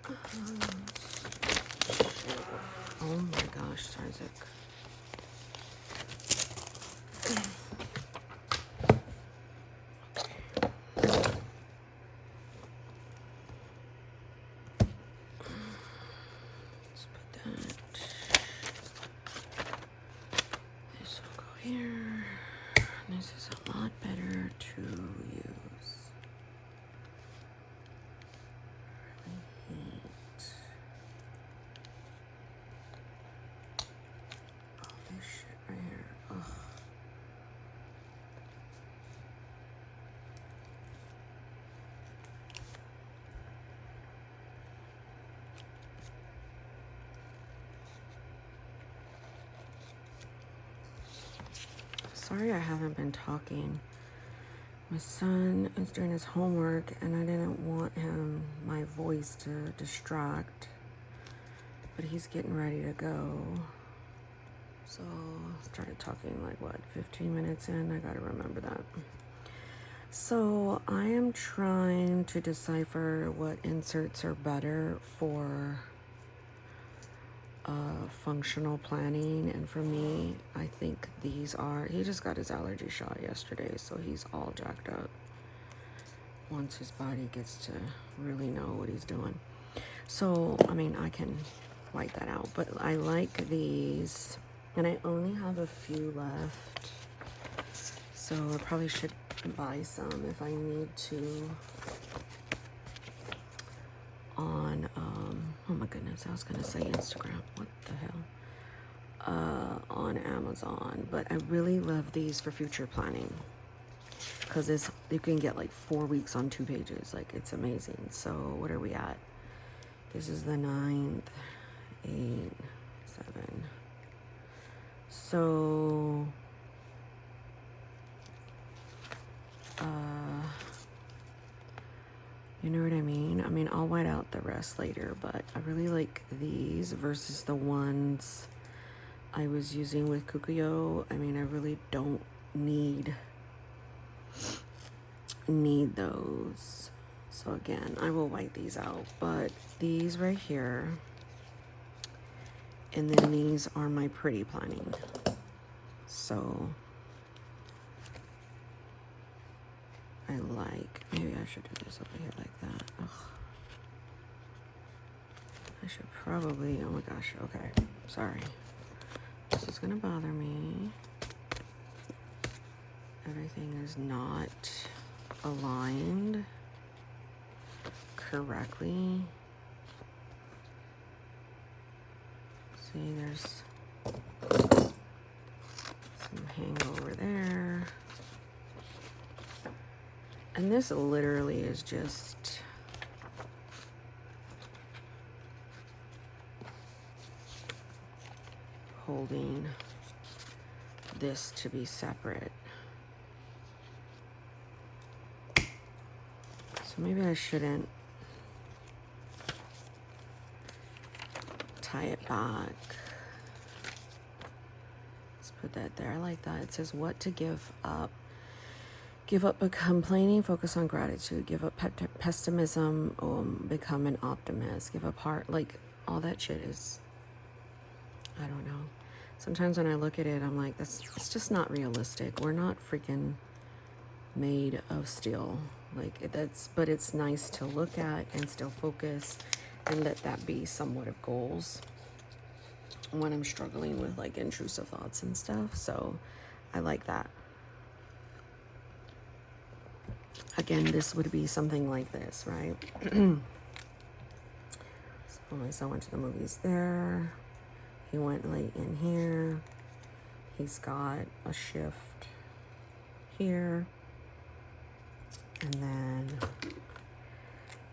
Oh my gosh, Sarzik. Let's put that. This will go here. This is a lot better to use. Really hate all this shit right here. Ugh. Sorry I haven't been talking. My son is doing his homework and I didn't want my voice to distract, but he's getting ready to go. So I started talking like what, 15 minutes in? I gotta remember that. So I am trying to decipher what inserts are better for functional planning, and for me, I think these are. He just got his allergy shot yesterday, so he's all jacked up once his body gets to really know what he's doing. So I mean, I can white that out, but I like these, and I only have a few left, so I probably should buy some if I need to on oh my goodness, I was gonna say Instagram, what the hell, on Amazon. But I really love these for future planning because you can get like 4 weeks on 2 pages. Like, it's amazing. So what are we at? This is the 9th, 8, 7. So you know what I mean? I mean, I'll white out the rest later, but I really like these versus the ones I was using with Kukuyo. I mean, I really don't need those. So again, I will white these out, but these right here, and then these are my pretty planning. So I like, maybe I should do this over here like that. Ugh. I should probably, oh my gosh, okay, sorry. This is gonna bother me. Everything is not aligned correctly. See, there's some hangover there. And this literally is just holding this to be separate. So maybe I shouldn't tie it back. Let's put that there. I like that. It says what to give up. Give up complaining, focus on gratitude. Give up pessimism, become an optimist. Give up heart. Like, all that shit is, I don't know. Sometimes when I look at it, I'm like, it's just not realistic. We're not freaking made of steel. Like, but it's nice to look at and still focus and let that be somewhat of goals when I'm struggling with like intrusive thoughts and stuff. So I like that. Again, this would be something like this, right? So my son went to the movies there. He went late in here. He's got a shift here. And then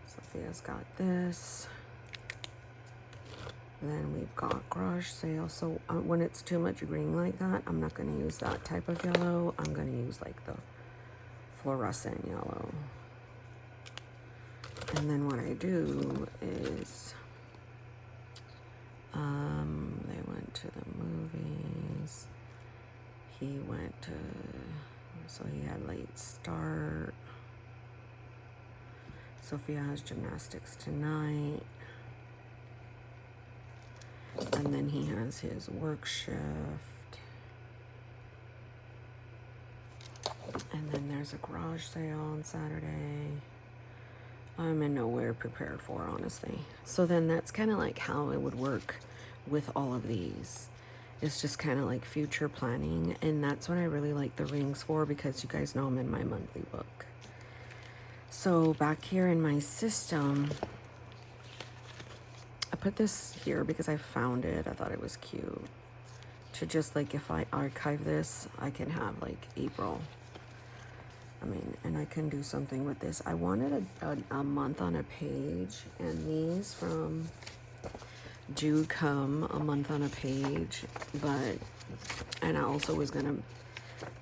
Sophia's got this. Then we've got garage sale. So when it's too much green like that, I'm not going to use that type of yellow. I'm going to use like the fluorescent yellow. And then what I do is they went to the movies. He went to, so he had late start. Sophia has gymnastics tonight. And then he has his work shift. And then there's a garage sale on Saturday. I'm in nowhere prepared for, honestly. So then that's kind of like how it would work with all of these. It's just kind of like future planning. And that's what I really like the rings for, because you guys know I'm in my monthly book. So back here in my system, I put this here because I found it. I thought it was cute. To just like, if I archive this, I can have like April. I mean, and I can do something with this. I wanted a month on a page, and these from do come a month on a page, but, and I also was gonna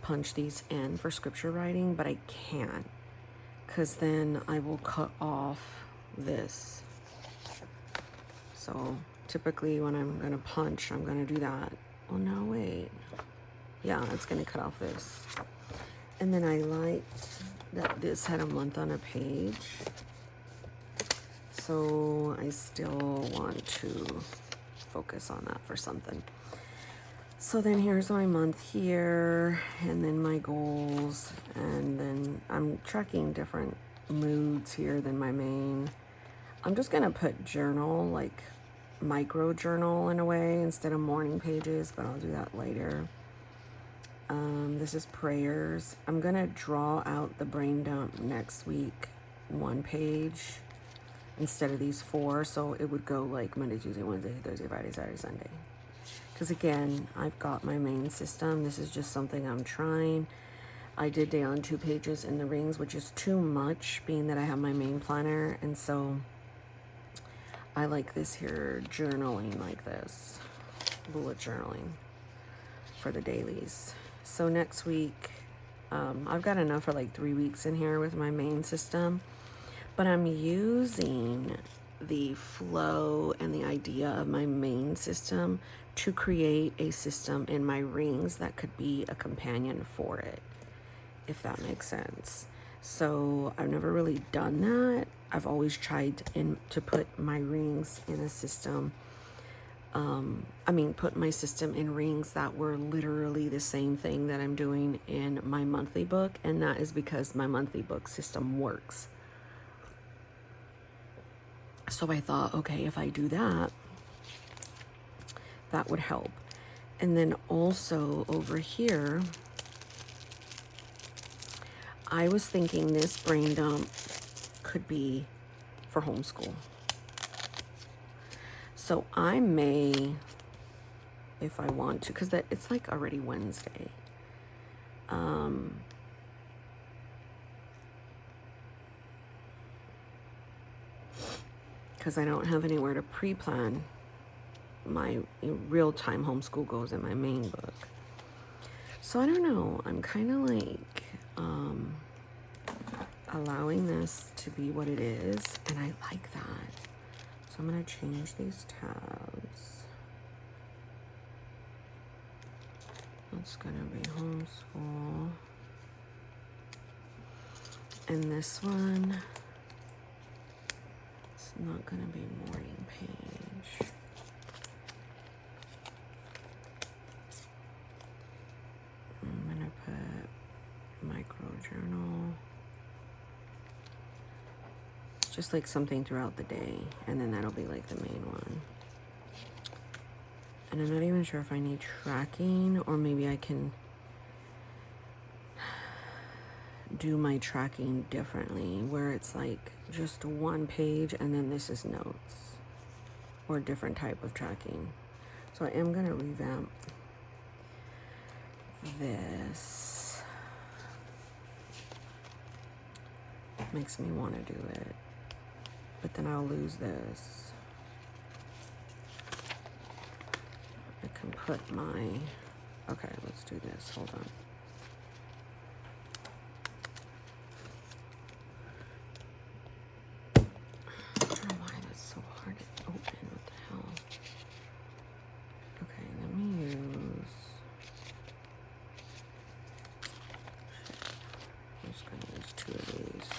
punch these in for scripture writing, but I can't, because then I will cut off this. So typically when I'm gonna punch, I'm gonna do that. Oh no, wait. Yeah, it's gonna cut off this. And then I liked that this had a month on a page. So I still want to focus on that for something. So then here's my month here, and then my goals. And then I'm tracking different moods here than my main. I'm just gonna put journal, like micro journal in a way, instead of morning pages, but I'll do that later. This is prayers. I'm gonna draw out the brain dump next week, 1 page instead of these 4. So it would go like Monday, Tuesday, Wednesday, Thursday, Friday, Saturday, Sunday. Because again, I've got my main system. This is just something I'm trying. I did day on 2 pages in the rings, which is too much, being that I have my main planner. And so I like this here, journaling like this, bullet journaling for the dailies. So next week, I've got enough for like 3 weeks in here with my main system, but I'm using the flow and the idea of my main system to create a system in my rings that could be a companion for it, if that makes sense. So I've never really done that. I've always tried to put my rings in a system. Put my system in rings that were literally the same thing that I'm doing in my monthly book. And that is because my monthly book system works. So I thought, okay, if I do that, that would help. And then also over here, I was thinking this brain dump could be for homeschool. So I may, if I want to, because it's like already Wednesday. Because I don't have anywhere to pre-plan my real-time homeschool goals in my main book. So I don't know. I'm kind of like allowing this to be what it is, and I like that. So I'm going to change these tabs. It's going to be homeschool. And this one, it's not going to be morning page. I'm going to put micro journal. Just like something throughout the day, and then that'll be like the main one. And I'm not even sure if I need tracking, or maybe I can do my tracking differently, where it's like just 1 page and then this is notes, or a different type of tracking. So I am gonna revamp this. Makes me want to do it, but then I'll lose this. I can put my, okay, let's do this, hold on. I don't know why that's so hard to open, what the hell? Okay, let me use, I'm just gonna use 2 of these.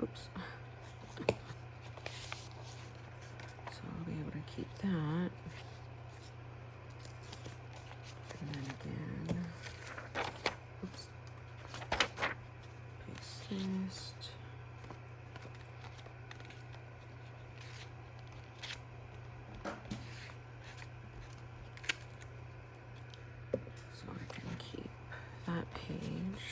Oops. So I'll be able to keep that. And then again, oops, paste this. So I can keep that page.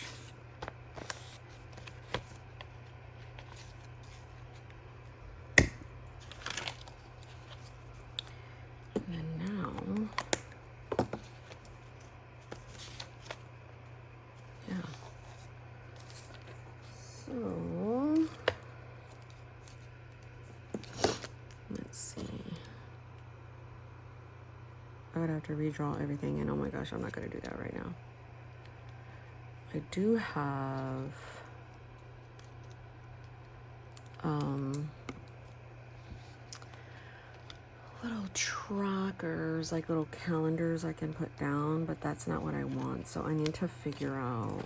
And then now, yeah. So, let's see. I would have to redraw everything, and oh my gosh, I'm not going to do that right now. I do have little trackers, like little calendars I can put down, but that's not what I want. So I need to figure out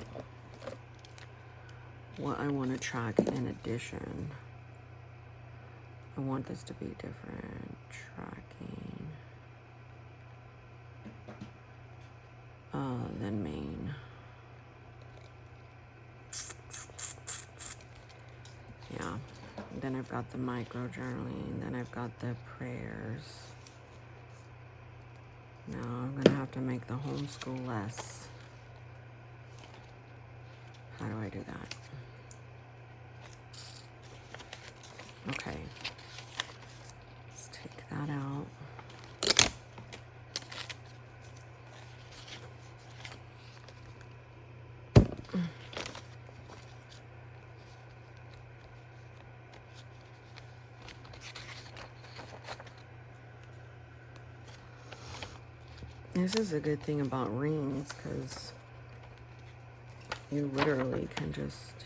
what I want to track in addition. I want this to be different. Tracking than main. Yeah. Then I've got the micro journaling. Then I've got the prayers. Now I'm gonna have to make the homeschool less. How do I do that? Okay. Let's take that out. This is a good thing about rings, because you literally can just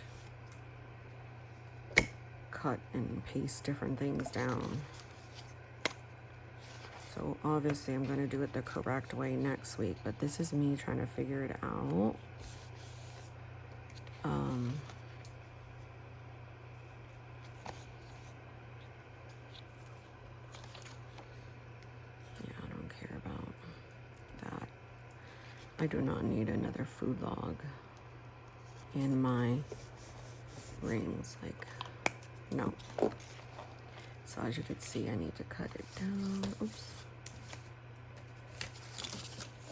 cut and paste different things down. So obviously I'm going to do it the correct way next week, but this is me trying to figure it out. Yeah, I don't care about that. I do not need another food log in my rings, like, no. So as you can see, I need to cut it down. Oops.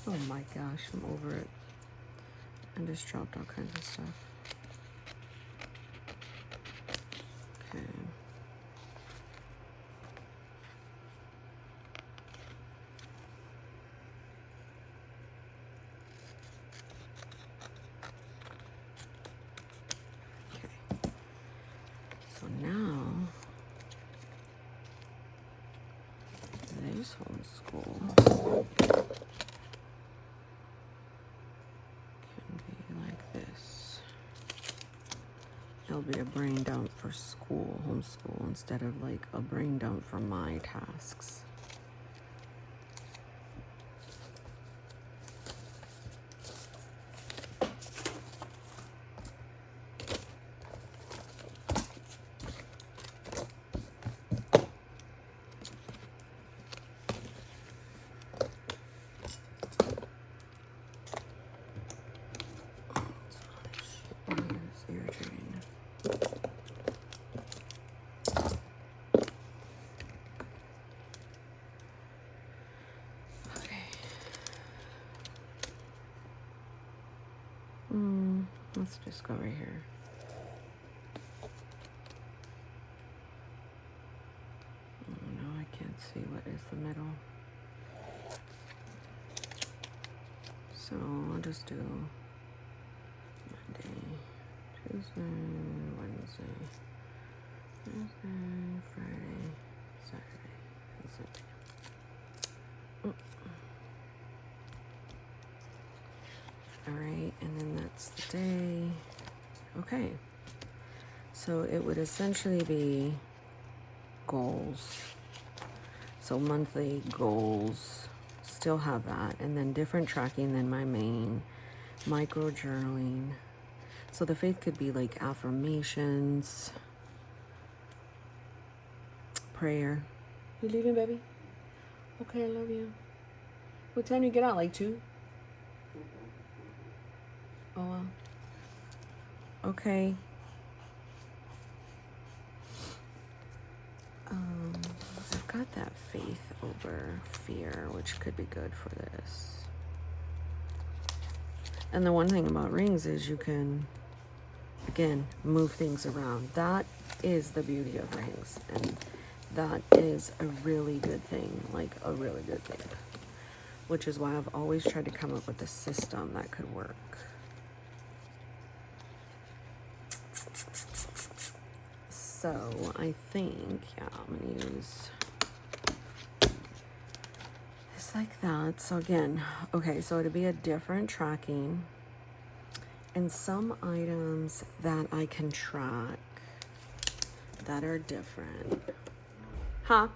Oh my gosh, I'm over it. I just dropped all kinds of stuff. Okay. Okay. So now, this homeschool can be like this. It'll be a brain dump for school, homeschool, instead of like a brain dump for my tasks. Let's just go right here. Oh, no, I can't see what is the middle. So I'll just do Monday, Tuesday, Wednesday, Thursday, Friday, Saturday, and Sunday. All right, and then that's the day. Okay, so it would essentially be goals. So monthly goals, still have that, and then different tracking than my main, micro journaling. So the faith could be like affirmations, prayer. You leaving, baby? Okay, I love you. What time do you get out? Like 2? Oh, well. Okay. I've got that faith over fear, which could be good for this. And the one thing about rings is you can, again, move things around. That is the beauty of rings. And that is a really good thing, like a really good thing. Which is why I've always tried to come up with a system that could work. So I think, yeah, I'm going to use this like that. So again, okay, so it'd be a different tracking and some items that I can track that are different. Huh?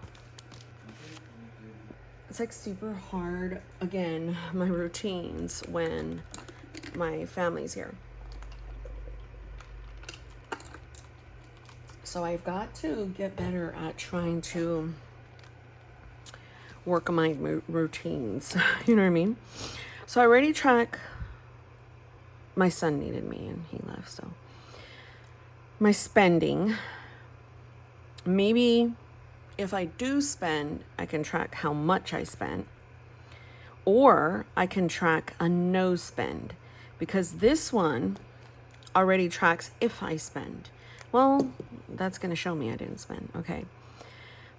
It's like super hard, again, my routines when my family's here. So I've got to get better at trying to work on my routines. You know what I mean? So I already track. My son needed me and he left. So my spending. Maybe if I do spend, I can track how much I spent. Or I can track a no spend. Because this one already tracks if I spend. Well, that's going to show me I didn't spend. Okay.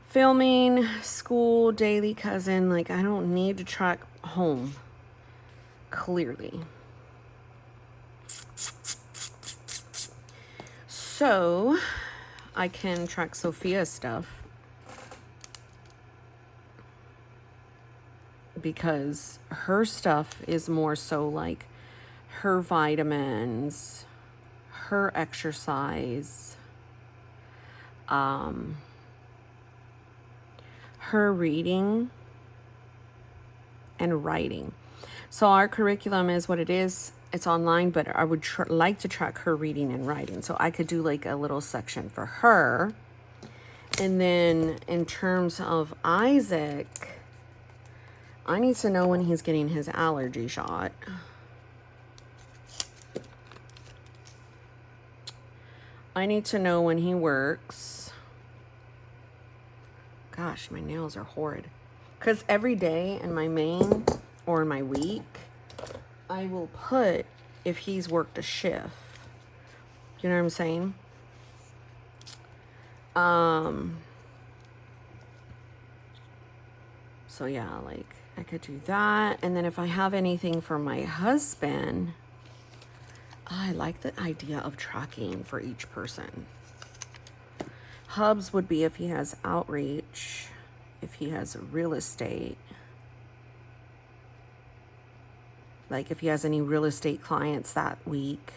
Filming, school, daily cousin. Like, I don't need to track home. Clearly. So, I can track Sophia's stuff. Because her stuff is more so like her vitamins, her exercise, her reading and writing. So our curriculum is what it is. It's online, but I would like to track her reading and writing. So I could do like a little section for her. And then in terms of Isaac, I need to know when he's getting his allergy shot. I need to know when he works. Gosh, my nails are horrid. Because every day in my main or in my week, I will put if he's worked a shift. You know what I'm saying? So yeah, like I could do that. And then if I have anything for my husband, I like the idea of tracking for each person. Hubs would be if he has outreach, if he has real estate, like if he has any real estate clients that week.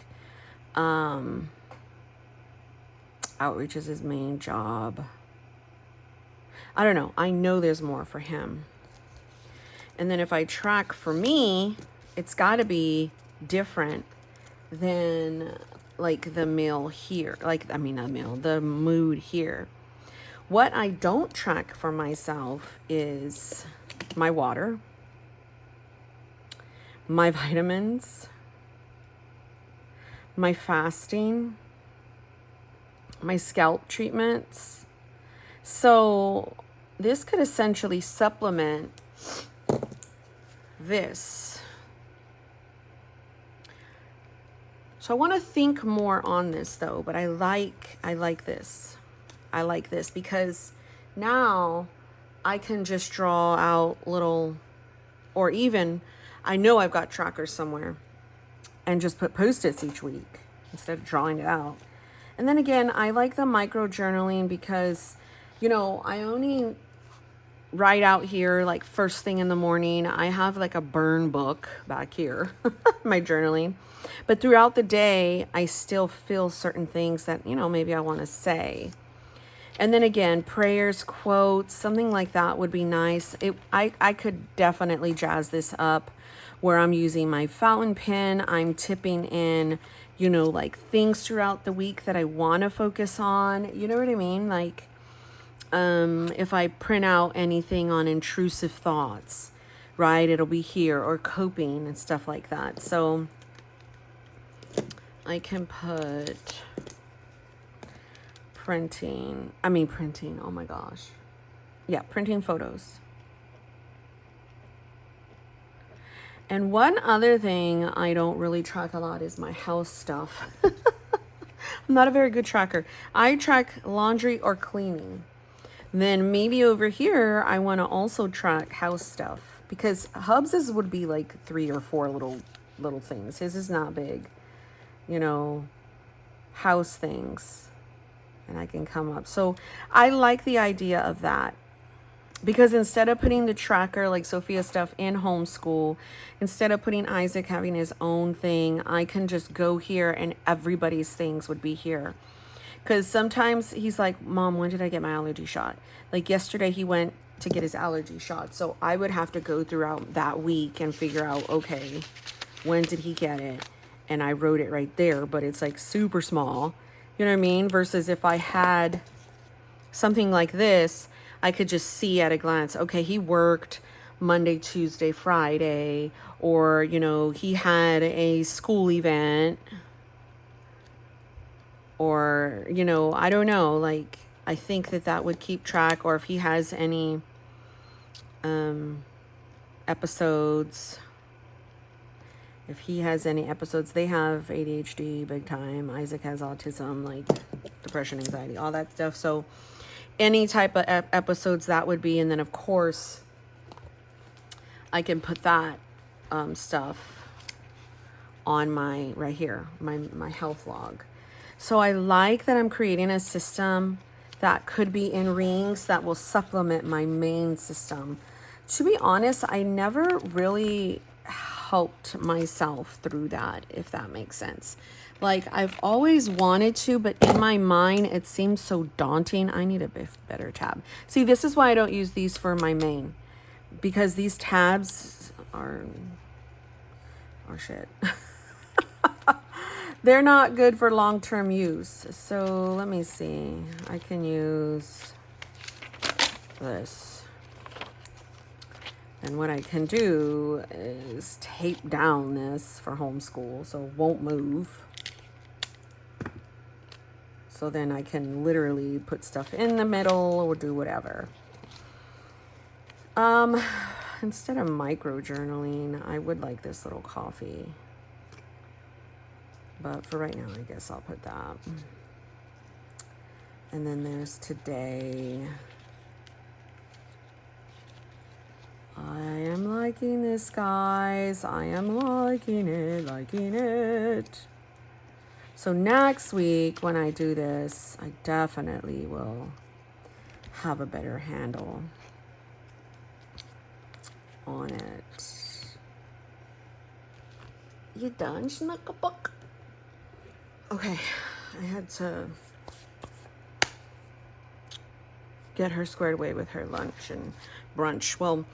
Outreach is his main job. I don't know. I know there's more for him. And then if I track for me, it's got to be different than like the meal here. The mood here. What I don't track for myself is my water, my vitamins, my fasting, my scalp treatments. So this could essentially supplement this. So I want to think more on this though, but I like this. I like this because now I can just draw out little, or even I know I've got trackers somewhere and just put Post-its each week instead of drawing it out. And then again, I like the micro journaling because, you know, I only write out here like first thing in the morning. I have like a burn book back here, my journaling. But throughout the day, I still feel certain things that, you know, maybe I want to say. And then again, prayers, quotes, something like that would be nice. I could definitely jazz this up where I'm using my fountain pen. I'm tipping in, you know, like things throughout the week that I want to focus on. You know what I mean? Like, If I print out anything on intrusive thoughts, right, it'll be here, or coping and stuff like that. So I can put printing, oh my gosh. Yeah, printing photos. And one other thing I don't really track a lot is my house stuff. I'm not a very good tracker. I track laundry or cleaning. Then maybe over here, I want to also track house stuff, because Hubs's would be like 3 or 4 little things. His is not big, you know, house things. And I can come up. So I like the idea of that, because instead of putting the tracker like Sophia's stuff in homeschool, instead of putting Isaac having his own thing, I can just go here and everybody's things would be here. Because sometimes he's like, Mom, when did I get my allergy shot? Like yesterday he went to get his allergy shot. So I would have to go throughout that week and figure out, okay, when did he get it? And I wrote it right there, but it's like super small. You know what I mean? Versus if I had something like this, I could just see at a glance, okay, he worked Monday, Tuesday, Friday, or, you know, he had a school event, or, you know, I don't know, like, I think that would keep track, or if he has any episodes, they have ADHD big time. Isaac has autism, like depression, anxiety, all that stuff. So any type of episodes that would be, and then of course I can put that stuff on my right here, my health log. So I like that I'm creating a system that could be in rings that will supplement my main system. To be honest, I never really helped myself through that, if that makes sense. Like, I've always wanted to, but in my mind, it seems so daunting. I need a better tab. See, this is why I don't use these for my main, because these tabs are shit. They're not good for long-term use. So let me see. I can use this. And what I can do is tape down this for homeschool so it won't move. So then I can literally put stuff in the middle or do whatever. Instead of micro journaling, I would like this little coffee. But for right now, I guess I'll put that. And then there's today. I am liking this, guys. I am liking it. So next week when I do this, I definitely will have a better handle on it. You done, Schnuckabuck? Okay, I had to get her squared away with her lunch and brunch. Well,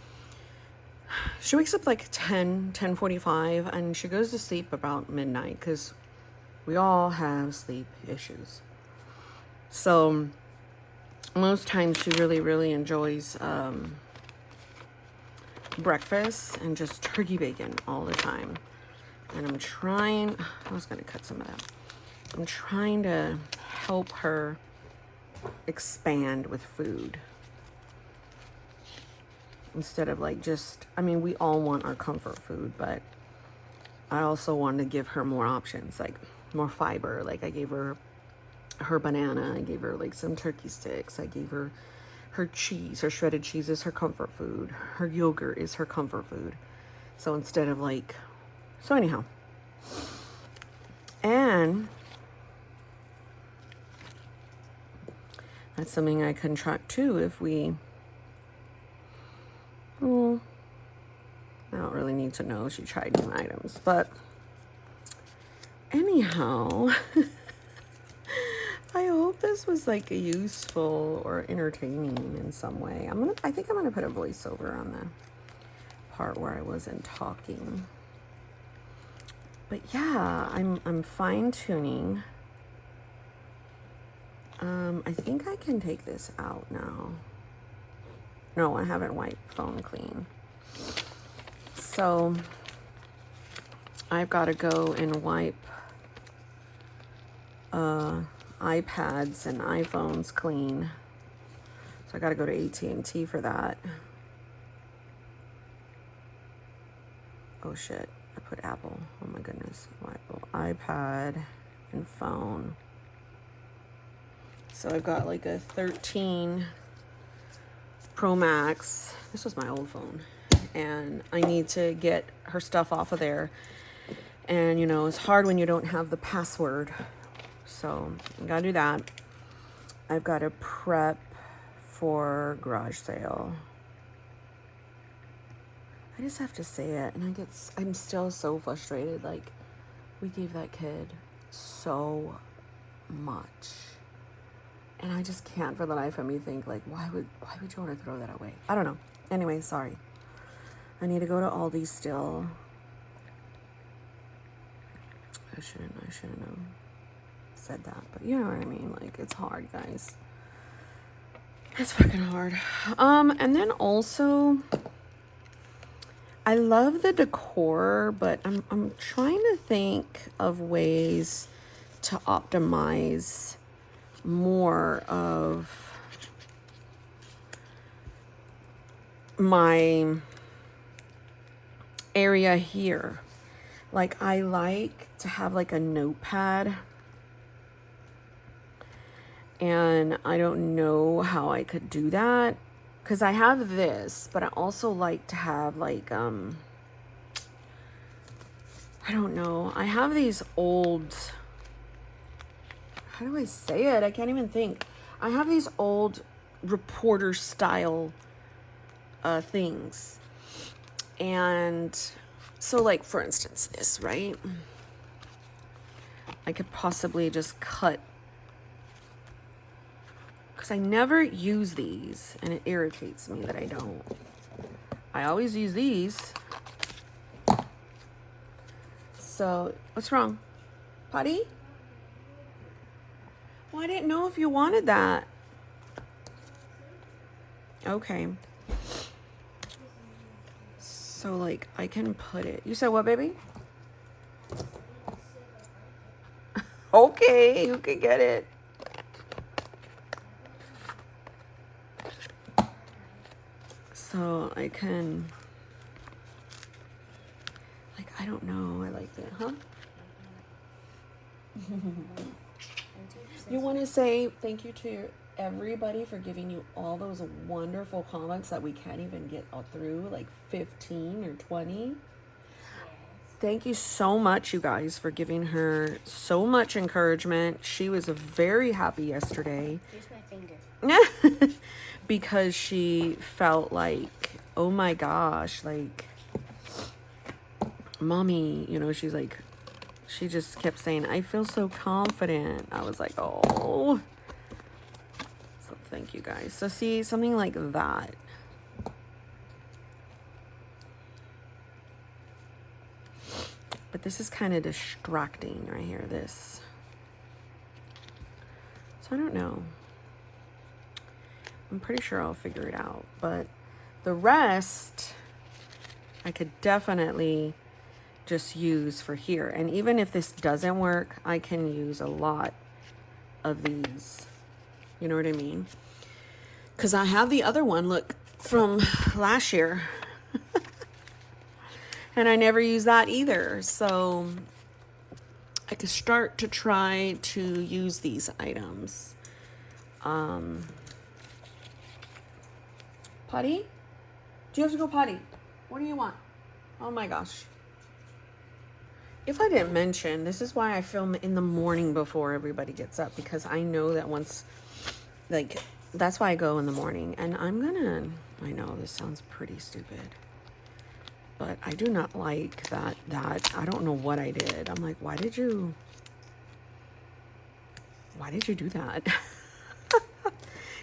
she wakes up like 10:45, and she goes to sleep about midnight because we all have sleep issues. So most times she really, really enjoys breakfast and just turkey bacon all the time. And I was going to cut some of that. I'm trying to help her expand with food. Instead of like we all want our comfort food, but I also want to give her more options, like more fiber. Like I gave her banana, I gave her like some turkey sticks, I gave her cheese. Her shredded cheese is her comfort food. Her yogurt is her comfort food. So instead of anyhow. And that's something I can track too if we... I don't really need to know she tried new items, but anyhow, I hope this was like useful or entertaining in some way. I think I'm gonna put a voiceover on the part where I wasn't talking. But yeah, I'm fine tuning I think I can take this out now. No, I haven't wiped phone clean. So I've got to go and wipe iPads and iPhones clean. So I got to go to AT&T for that. Oh shit, I put Apple. Oh my goodness. Apple, iPad, and phone. So I've got like a 13 Pro Max. This was my old phone. And I need to get her stuff off of there. And you know, it's hard when you don't have the password. So I gotta do that. I've got to prep for garage sale. I just have to say it, and I'm still so frustrated. Like, we gave that kid so much, and I just can't for the life of me think, like, why would you want to throw that away? I don't know. Anyway, sorry. I need to go to Aldi still. I shouldn't have said that, but you know what I mean. Like, it's hard, guys. It's fucking hard. And then also, I love the decor, but I'm trying to think of ways to optimize more of my area here. Like, I like to have like a notepad, and I don't know how I could do that. Because I have this, but I also like to have like, I don't know. I have these old, how do I say it? I can't even think. I have these old reporter style things. And so like, for instance, this, right? I could possibly just cut, because I never use these, and it irritates me that I don't. I always use these. So, what's wrong? Potty? Well, I didn't know if you wanted that. Okay. So, like, I can put it. You said what, baby? Okay, you can get it. So I can, like, I don't know. I like it, huh? You want to say thank you to everybody for giving you all those wonderful comments that we can't even get all through, like 15 or 20. Thank you so much, you guys, for giving her so much encouragement. She was very happy yesterday. Here's my finger. Because she felt like, oh my gosh, like, mommy, you know, she's like, she just kept saying, I feel so confident. I was like, oh. So thank you guys. So see, something like that. But this is kind of distracting right here, this. So I don't know. I'm pretty sure I'll figure it out. But the rest, I could definitely just use for here. And even if this doesn't work, I can use a lot of these. You know what I mean? Because I have the other one, look, from last year. And I never use that either. So I could start to try to use these items. Potty? Do you have to go potty? What do you want? Oh my gosh. If I didn't mention, this is why I film in the morning before everybody gets up, because I know that once, like, that's why I go in the morning. And I know this sounds pretty stupid, but I do not like that I don't know what I did. I'm like, why did you do that?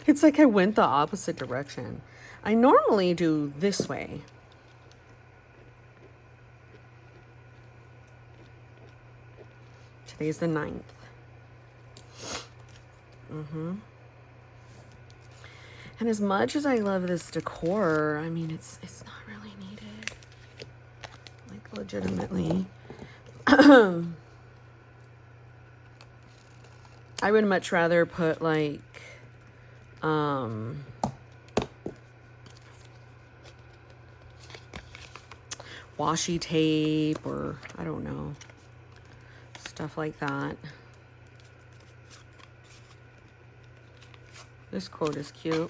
It's like I went the opposite direction. I normally do this way. Today's the 9th. And as much as I love this decor, I mean, it's not really needed. Like, legitimately. I would much rather put, like, washi tape or, I don't know, stuff like that. This quote is cute.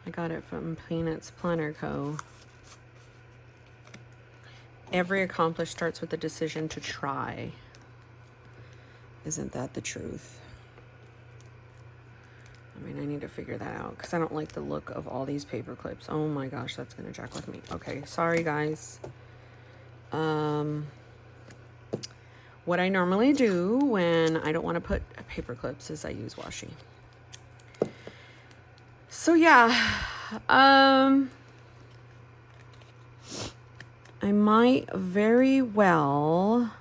I got it from Peanuts Planner Co. Every accomplished starts with a decision to try. Isn't that the truth? I mean, I need to figure that out because I don't like the look of all these paper clips. Oh my gosh, that's gonna jack with me. Okay, sorry guys. What I normally do when I don't want to put paper clips is I use washi. So yeah, I might very well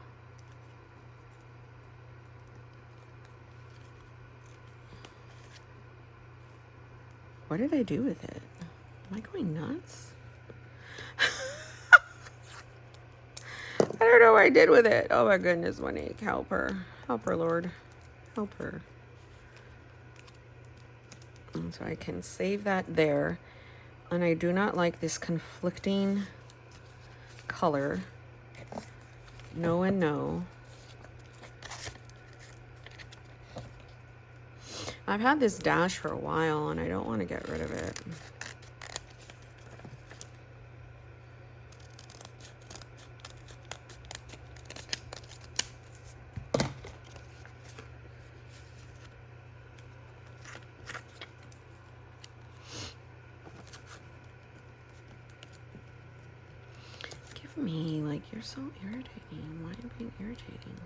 what did I do with it? Am I going nuts? I don't know what I did with it. Oh my goodness, Monique, help her. Help her, Lord. Help her. And so I can save that there. And I do not like this conflicting color. No and no. I've had this dash for a while and I don't want to get rid of it. Me, like, you're so irritating. Why are you being irritating?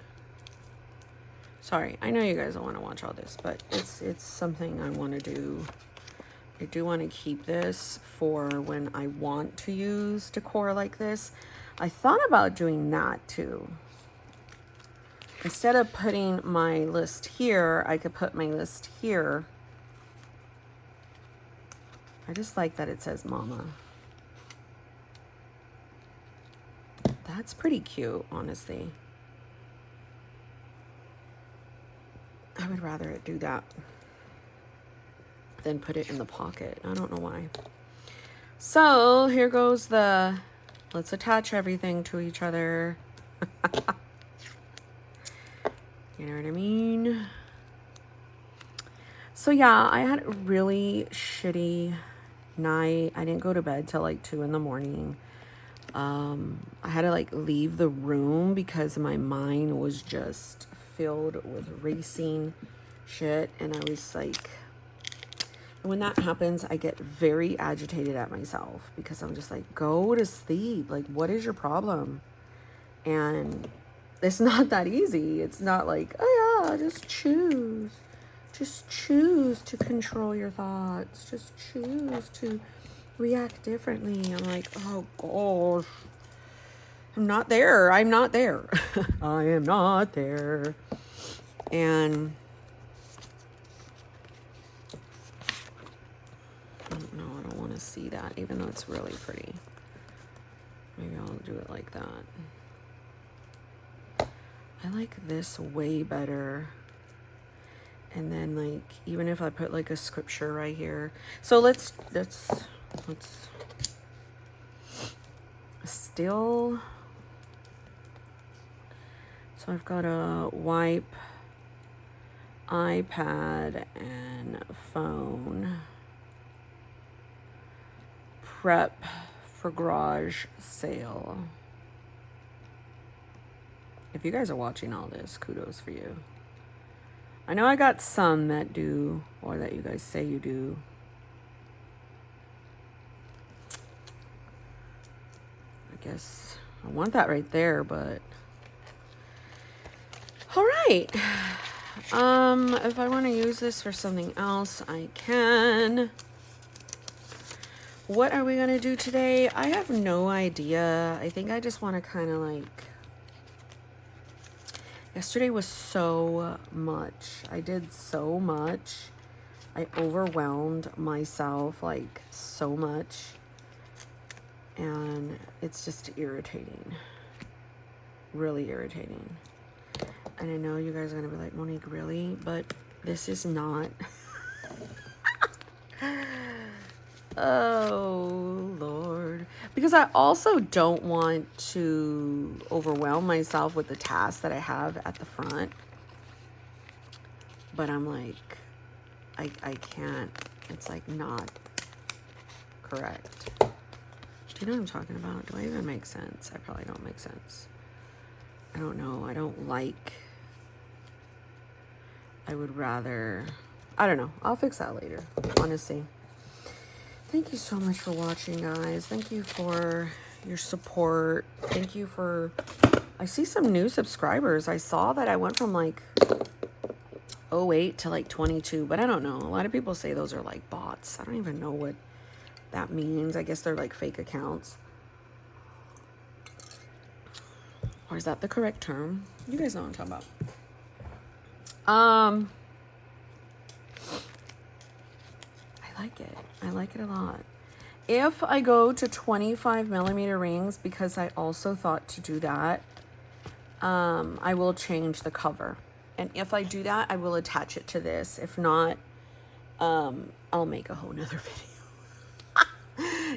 Sorry, I know you guys don't want to watch all this, but it's something I want to do. I do want to keep this for when I want to use decor like this. I thought about doing that too. Instead of putting my list here, I could put my list here. I just like that it says mama. That's pretty cute, honestly. I would rather it do that than put it in the pocket. I don't know why. So here goes the, let's attach everything to each other. You know what I mean? So yeah, I had a really shitty night. I didn't go to bed till like 2 in the morning. I had to like leave the room because my mind was just filled with racing shit. And I was like, when that happens, I get very agitated at myself because I'm just like, go to sleep. Like, what is your problem? And it's not that easy. It's not like, oh yeah, just choose to control your thoughts. Just choose to react differently. I'm like, oh gosh, I'm not there. I am not there. And I don't know, I don't want to see that, even though it's really pretty. Maybe I'll do it like that. I like this way better. And then like, even if I put like a scripture right here. So let's still, so I've got a wipe, iPad, and phone. Prep for garage sale. If you guys are watching all this, kudos for you. I know I got some that do, or that you guys say you do. I guess I want that right there, but all right. If I want to use this for something else, I can. What are we gonna do today? I have no idea. I think I just want to kind of like Yesterday was so much. I did so much. I overwhelmed myself like so much. And it's just irritating. Really irritating. And I know you guys are going to be like, Monique, really? But this is not. Oh, Lord. Because I also don't want to overwhelm myself with the tasks that I have at the front. But I'm like, I can't. It's like not correct. Do you know what I'm talking about? Do I even make sense? I probably don't make sense. I don't know. I don't like. I would rather. I don't know. I'll fix that later, honestly. Thank you so much for watching, guys. Thank you for your support. Thank you for... I see some new subscribers. I saw that I went from like 08 to like 22, but I don't know. A lot of people say those are like bots. I don't even know what that means. I guess they're like fake accounts. Or is that the correct term? You guys know what I'm talking about. I like it. I like it a lot. If I go to 25 millimeter rings, because I also thought to do that, I will change the cover. And if I do that, I will attach it to this. If not, I'll make a whole nother video.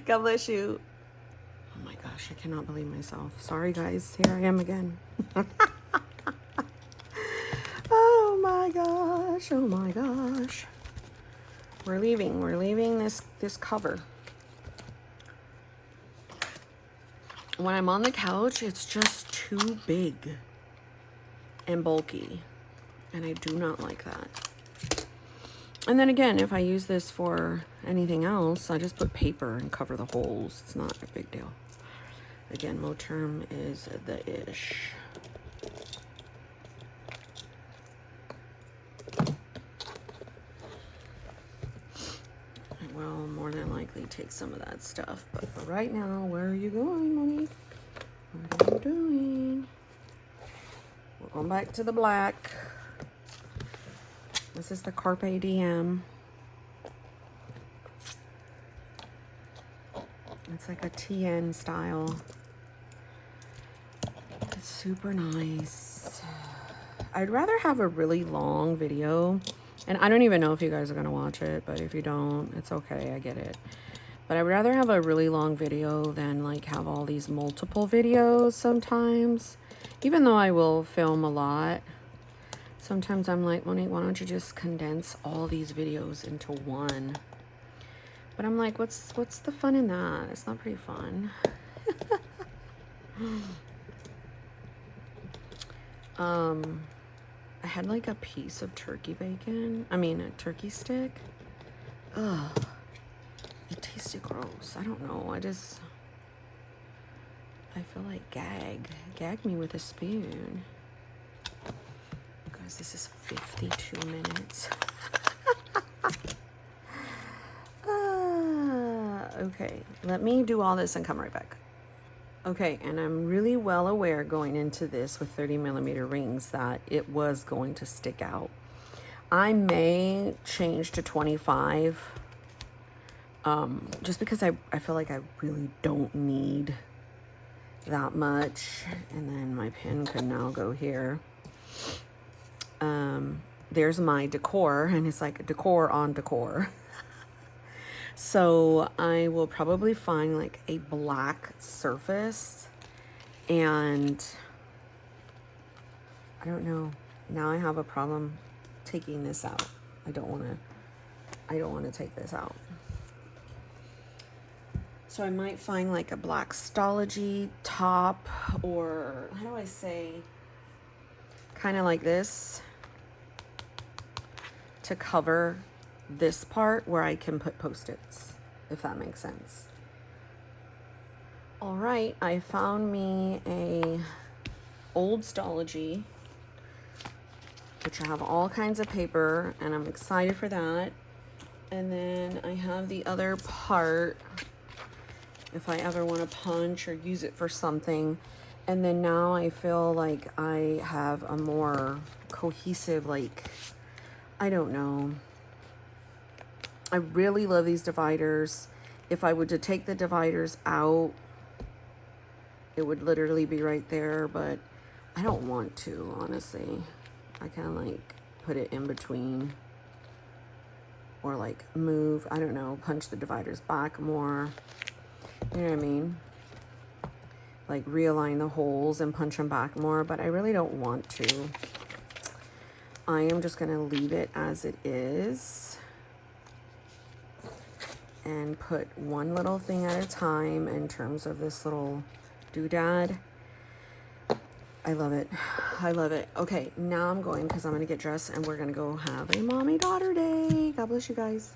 God bless you. Oh my gosh, I cannot believe myself. Sorry, guys. Here I am again. Oh my gosh. Oh my gosh. We're leaving this cover. When I'm on the couch, it's just too big and bulky. And I do not like that. And then again, if I use this for anything else, I just put paper and cover the holes. It's not a big deal. Again, Moterm is the ish. Will more than likely take some of that stuff, but for right now, where are you going, Monique? What are you doing? We're going back to the black. This is the Carpe Diem. It's like a TN style. It's super nice. I'd rather have a really long video. And I don't even know if you guys are going to watch it, but if you don't, it's okay. I get it. But I'd rather have a really long video than like have all these multiple videos sometimes. Even though I will film a lot, sometimes I'm like, Monique, why don't you just condense all these videos into one? But I'm like, what's the fun in that? It's not pretty fun. I had like a piece of turkey bacon. I mean, a turkey stick. Ugh. It tasted gross. I don't know. I feel like gag me with a spoon. Guys, this is 52 minutes. Okay, let me do all this and come right back. Okay, and I'm really well aware going into this with 30 millimeter rings that it was going to stick out. I may change to 25 just because I feel like I really don't need that much. And then my pin could now go here. There's my decor, and it's like decor on decor. So I will probably find like a black surface, and I don't know. Now I have a problem taking this out. I don't want to take this out. So I might find like a black stology top, or how do I say, kind of like this, to cover this part where I can put Post-its, if that makes sense. All right, I found me a old stology, which I have all kinds of paper, and I'm excited for that. And then I have the other part, if I ever want to punch or use it for something. And then now I feel like I have a more cohesive, like, I don't know. I really love these dividers. If I were to take the dividers out, it would literally be right there, but I don't want to, honestly. I kind of like put it in between, or like move, I don't know, punch the dividers back more. You know what I mean? Like realign the holes and punch them back more, but I really don't want to. I am just going to leave it as it is and put one little thing at a time in terms of this little doodad. I love it. I love it. Okay, now I'm going because I'm going to get dressed and we're going to go have a mommy-daughter day. God bless you guys.